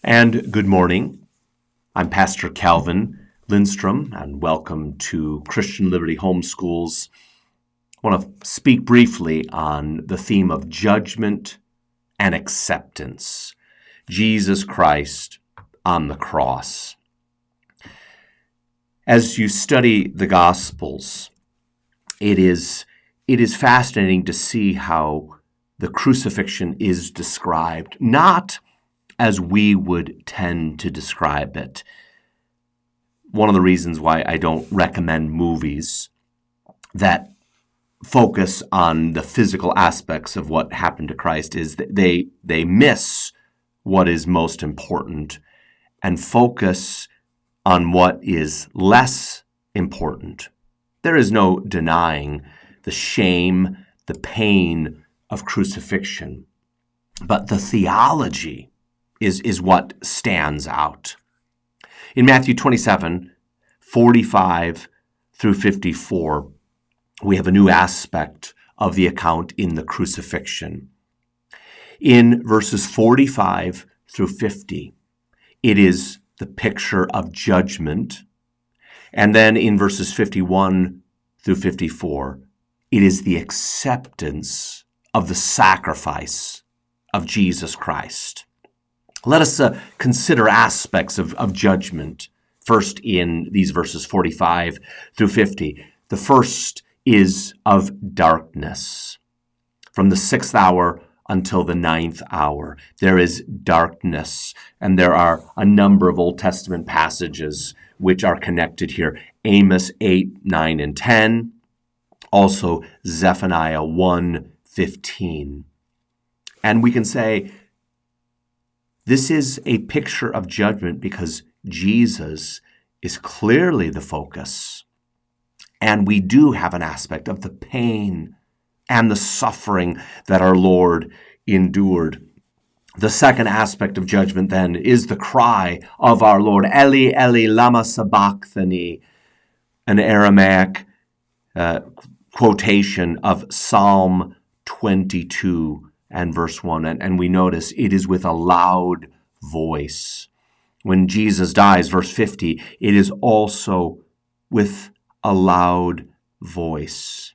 And good morning. I'm Pastor Calvin Lindstrom, and welcome to Christian Liberty Homeschools. I want to speak briefly on the theme of judgment and acceptance. Jesus Christ on the cross. As you study the Gospels, it is fascinating to see how the crucifixion is described, not as we would tend to describe it. One of the reasons why I don't recommend movies that focus on the physical aspects of what happened to Christ is that they miss what is most important and focus on what is less important. There is no denying the shame, the pain of crucifixion, but the theology is what stands out. In Matthew 27, 45 through 54, we have a new aspect of the account in the crucifixion. In verses 45 through 50, it is the picture of judgment. And then in verses 51 through 54, it is the acceptance of the sacrifice of Jesus Christ. Let us consider aspects of judgment first in these verses 45 through 50. The first is of darkness. From the 6th hour until the 9th hour, there is darkness. And there are a number of Old Testament passages which are connected here. Amos 8, 9, and 10. Also Zephaniah 1:15. And we can say, this is a picture of judgment because Jesus is clearly the focus. And we do have an aspect of the pain and the suffering that our Lord endured. The second aspect of judgment then is the cry of our Lord, Eli, Eli, lama sabachthani, an Aramaic quotation of Psalm 22 and verse 1. And we notice it is with a loud voice. When Jesus dies, verse 50, it is also with a loud voice.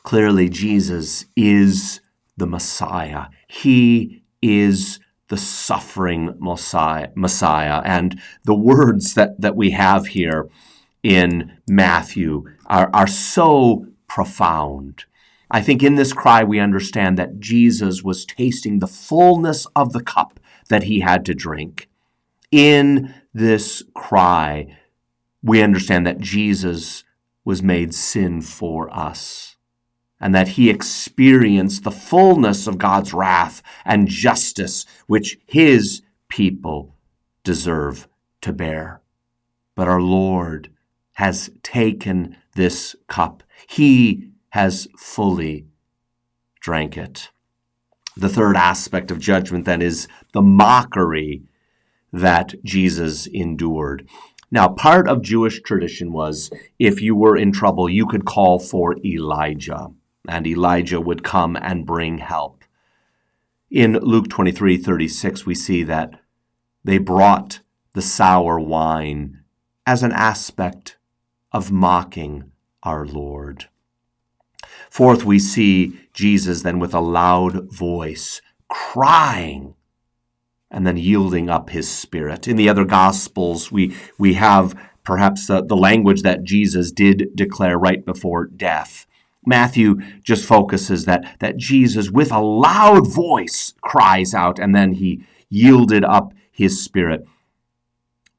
Clearly, Jesus is the Messiah. He is the suffering Messiah. And the words that we have here in Matthew are so profound. I think in this cry we understand that Jesus was tasting the fullness of the cup that he had to drink. In this cry, we understand that Jesus was made sin for us, and that he experienced the fullness of God's wrath and justice, which his people deserve to bear. But our Lord has taken this cup. He has fully drank it. The third aspect of judgment then is the mockery that Jesus endured. Now, part of Jewish tradition was if you were in trouble, you could call for Elijah, and Elijah would come and bring help. In Luke 23:36, we see that they brought the sour wine as an aspect of mocking our Lord. Fourth, we see Jesus then with a loud voice crying and then yielding up his spirit. In the other Gospels, we have perhaps the language that Jesus did declare right before death. Matthew just focuses that Jesus with a loud voice cries out and then he yielded up his spirit.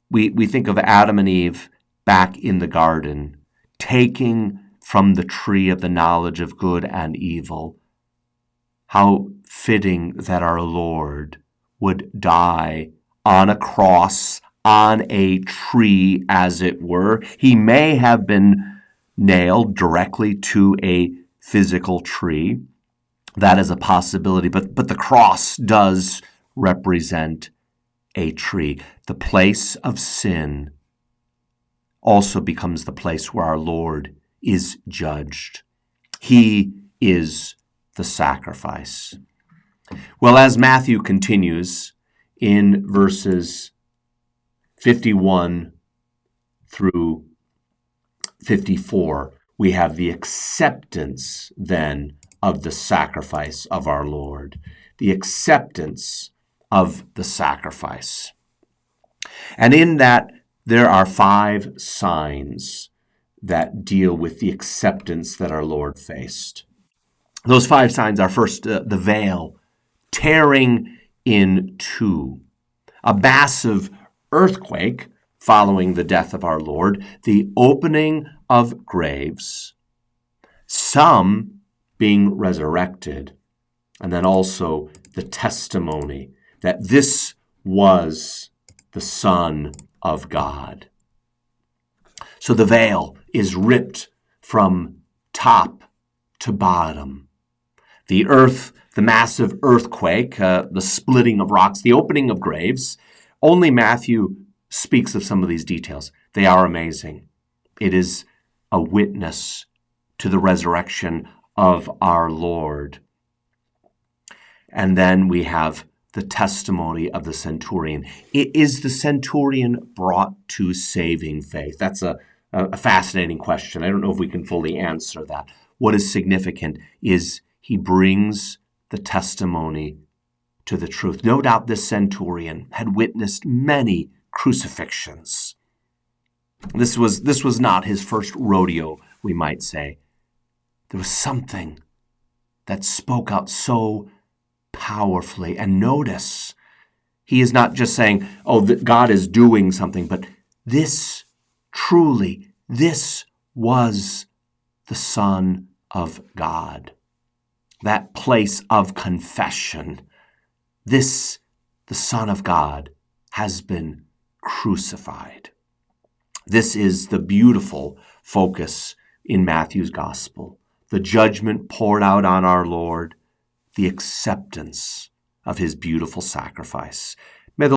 We think of Adam and Eve back in the garden, taking from the tree of the knowledge of good and evil. How fitting that our Lord would die on a cross, on a tree, as it were. He may have been nailed directly to a physical tree. That is a possibility, but the cross does represent a tree. The place of sin also becomes the place where our Lord is judged. He is the sacrifice. Well, as Matthew continues in verses 51 through 54, we have the acceptance then of the sacrifice of our Lord. The acceptance of the sacrifice. And in that, there are 5 signs that deal with the acceptance that our Lord faced. Those 5 signs are first, the veil tearing in two, a massive earthquake following the death of our Lord, the opening of graves, some being resurrected, and then also the testimony that this was the Son of God. So the veil is ripped from top to bottom. The earth, the massive earthquake, the splitting of rocks, the opening of graves, only Matthew speaks of some of these details. They are amazing. It is a witness to the resurrection of our Lord. And then we have the testimony of the centurion. Is the centurion brought to saving faith? That's a fascinating question. I don't know if we can fully answer that. What is significant is he brings the testimony to the truth. No doubt this centurion had witnessed many crucifixions. This was not his first rodeo, we might say. There was something that spoke out so powerfully. And notice, he is not just saying, oh, that God is doing something, but this was the Son of God. That place of confession. This, the Son of God, has been crucified. This is the beautiful focus in Matthew's gospel. The judgment poured out on our Lord, the acceptance of his beautiful sacrifice.